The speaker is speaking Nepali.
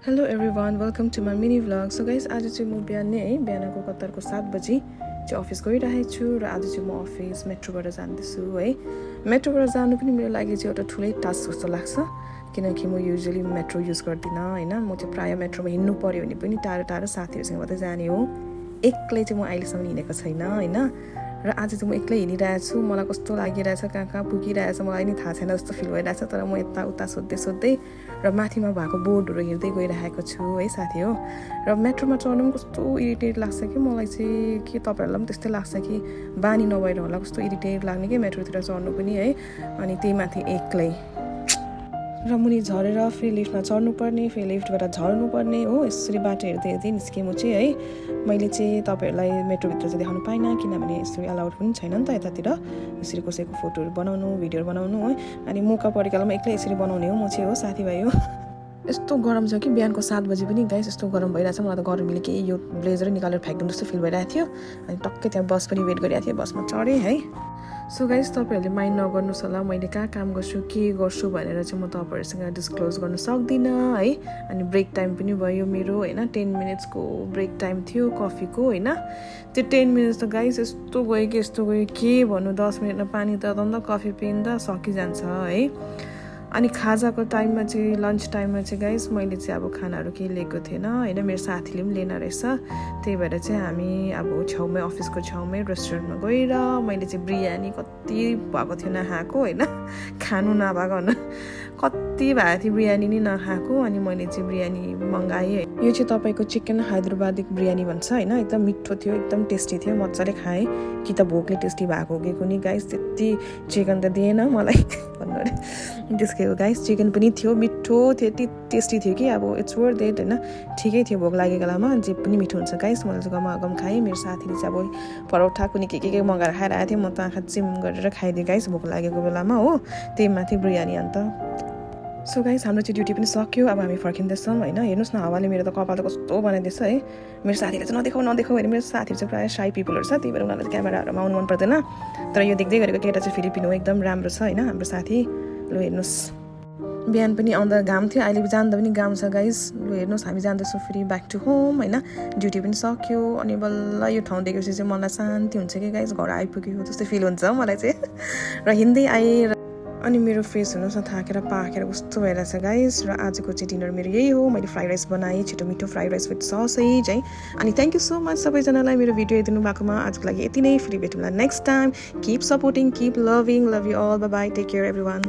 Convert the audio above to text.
Hello everyone, welcome to my mini vlog. So guys, आज चाहिँ म बिहानै है बिहानको कतारको 7 बजी चाहिँ अफिस गइरहेको छु र आज चाहिँ म अफिस मेट्रोबाट जान्दैछु है। मेट्रोबाट जानु पनि मेरो लागि चाहिँ एउटा ठुलै टास्क जस्तो लाग्छ किनकि म युजुअली मेट्रो युज गर्दिनँ हैन। म चाहिँ प्राय मेट्रोमा हिँड्नु पर्यो भने पनि टाढो टाढो साथीहरुसँग मात्रै जाने हो। एक्लै चाहिँ म अहिलेसम्म हिँडेको छैन हैन। र आज चाहिँ म एक्लै हिँडिरहेको छु। मलाई कस्तो लागिरहेछ कहाँ पुगिरहेछ मलाई नि थाहा छैन जस्तो फिल भइरहेछ। तर म यता उता सोध्दै र माथिमा भएको बोर्डहरु हेर्दै गइरहेको छु है साथी हो। र मेट्रोमा चढ्नु पनि कस्तो इरिटेट लाग्छ कि मलाई चाहिँ के तपाईहरुलाई पनि त्यस्तै लाग्छ कि बानी नभएर होला कस्तो इरिटेट लाग्ने के मेट्रोतिर चढ्नु पनि है। अनि त्यही माथि एक्लै र मुनि झरेर फेरि लिफ्टमा चढ्नु पर्ने फेरि लिफ्टबाट झर्नु पर्ने हो। यसरी बाटो हेर्दै निस्के म चाहिँ है। मैले चाहिँ तपाईहरुलाई मेट्रोभित्र चाहिँ देखाउन पाइनँ किनभने यसरी अलाउड पनि छैन नि त यतातिर यसरी कसैको फोटोहरु बनाउनु भिडियोहरु बनाउनु है। अनि मौका परेकामा एक्लै यसरी बनाउने हो म चाहिँ हो साथीभाइ हो। यस्तो गरम छ कि बिहानको 7 बजे पनि गाइस यस्तो गरम भइरहेछ। मलाई त गरमले के यो ब्लेजर निकालेर फ्याक्दिउँ जस्तो फिल भइरहेको थियो। अनि टक्कै त्यहाँ बस पनि वेट गरिरहेको थियो। बसमा चढे है। सो गाइस तपाईहरुले माइन्ड नगर्नुस् होला मैले कहाँ काम गर्छु के गर्छु भनेर चाहिँ म तपाईहरुसँग डिस्क्लोज गर्न सक्दिन है। अनि ब्रेक टाइम पनि भयो मेरो हैन। 10 मिनेट्सको ब्रेक टाइम थियो कफीको हैन। त्यो 10 मिनेट्स त गाइस यस्तो गयो के भन्नु 10 मिनेटमा पानी तताउँदा कफी पिउँदा सकिजान्छ है। अनि खाजाको टाइममा चाहिँ लन्च टाइममा चाहिँ गाइस मैले चाहिँ अब खानाहरु केही लिएको थिएन हैन। मेरो साथीले पनि लिएन रहेछ। त्यही भएर चाहिँ हामी अब छेउमै अफिसको छेउमै रेस्टुरेन्टमा गएर मैले चाहिँ बिरयानी कति भएको थियो नखाएको हैन। खानु नभएको हैन कति भएको थियो बिरयानी नि नखाएको। अनि मैले चाहिँ बिरयानी मंगाए। यो चाहिँ तपाईको चिकन हैदराबादी बिरयानी भन्छ हैन। एकदम मिठो थियो एकदम टेस्टी थियो मज्जाले खाए कि त भोकले टेस्टी भएको के कुनी गाइस त्यति चिकन त दिएन मलाई भन्नु त्यसको गाइस चिकन पनि थियो मिठो थियो यति टेस्टी थियो कि अब इट्स वर्थ इट हैन। ठिकै थियो भोक लागेको बेलामा जे पनि मिठो हुन्छ गाइस। मैले चाहिँ गम खाएँ। मेरो साथीले चाहिँ अब परोठा कुनी के मगाएर खाइरहेको थियो। म त आँखा चिम गरेर खाइदिएँ गाइस भोक लागेको बेलामा हो। त्यही माथि बिरयानी अन्त। सो गाइस हाम्रो चाहिँ ड्युटी पनि सक्यो। अब हामी फर्किँदैछौँ हैन। हेर्नुस् न हावाले मेरो त कपाल त कस्तो बनाइदिएछ है। मेरो साथीले चाहिँ नदेखाऊ भने मेरो साथीहरु चाहिँ प्राय शाई पिपलहरु छ। त्यही भएर उनीहरुले क्यामेराहरुमा आउनु मन पर्दैन। तर यो देख्दै गरेको केटा चाहिँ फिलिपिनो हो एकदम राम्रो छ हैन हाम्रो साथी। ल हेर्नुस् बिहान पनि आउँदा घाम थियो अहिले जाँदा पनि घाम छ गाइस। ल हेर्नुस् हामी जाँदैछौँ फेरि ब्याक टु होम हैन। ड्युटी पनि सक्यो अनि बल्ल यो ठाउँ देखेपछि चाहिँ मलाई शान्ति हुन्छ कि गाइस घर आइपुग्यो जस्तो फिल हुन्छ मलाई चाहिँ। र हिँड्दै आए अनि मेरो फेस हुनुहोस् न थाकेर पाकेर कस्तो भइरहेछ गाइस। र आजको चाहिँ डिनर मेरो यही हो। मैले फ्राइड राइस बनाएँ छिटो मिठो फ्राइड राइस विथ ससेज है। अनि थ्याङ्क यू सो मच सबैजनालाई मेरो भिडियो हेरिदिनु भएकोमा। आजको लागि यति नै। फेरि भेटौँला next time. Keep supporting keep loving love you all bye bye take care everyone.